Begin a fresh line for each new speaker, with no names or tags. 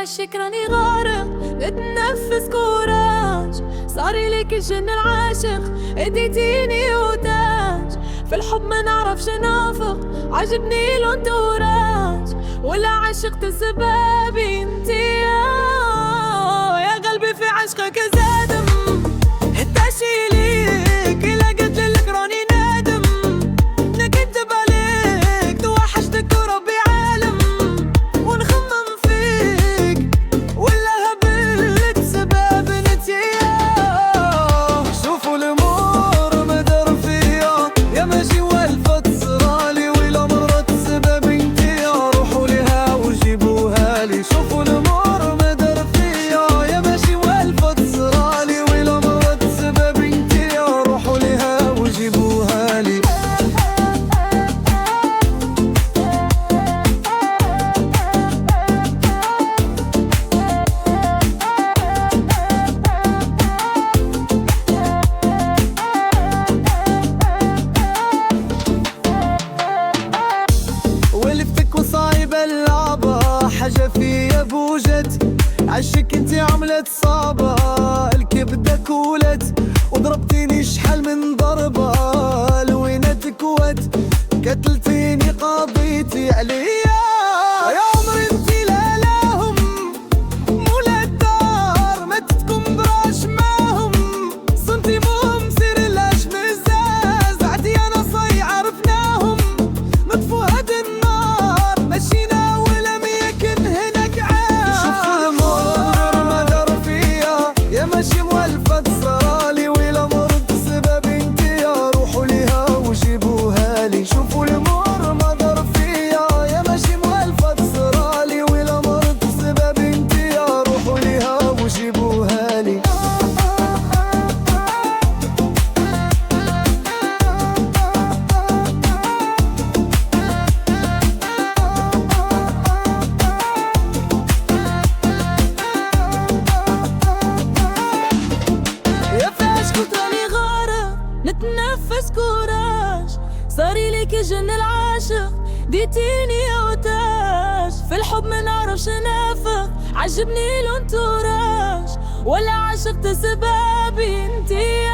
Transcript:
عشق راني غارق نتنفس كوراج، صاري لك الجن العاشق اديتيني وتاج. في الحب ما نعرفش نافق، عجبني الانتوراج ولا عشقت سبابي انتي يا قلبي في عشقك زادم. هتاشي ليك الا قلت لك راني نادم، نكتب عليك توحشتك وربي عالم، ونخمم فيك ولا هبلت سباب نتيا.
شوفوا الامور مدار فيا يا ماشي والفت صرالي، ولا مرت سباب انتيا روحوا لها وجيبوها لي. شوفوا الامور مدار فيا يا ماشي والفت صرالي، ولا مرت سباب انتيا روحوا لها وجيبوها لي. ولفتك وصايبة اللعبة حاجة فيا بوجد، عشك انتي عملت صعبة الكبدة كولت، وضربتيني شحال من ضربة لوينتك ود، قتلتيني قضيتي عليا يا عمري انتي لا لهم مولا الدار متتكم براش معهم، صنتي مهم سير الاش مزاز عدي انا صي عرفناهم، نطفو هاد النار مشينا ولم يكن هناك عام. شوفوا الامور ما دار فيا يا ماشي مولفت صرالي، ولا مرض سبب انتيا روحوا ليها وجيبوها لي. شوفوا الامور ما دار فيا يا ماشي مولفت صرالي، ولا مرض سبب انتيا روحوا ليها وجيبوها لي.
يا فاش قلت راني غارق نتنفس كوراج، صاري لك الجن العاشق ديتيني وتاج. في الحب ما نعرفش نافق، عجبني الانتوراج ولا عشقت سبابي انتي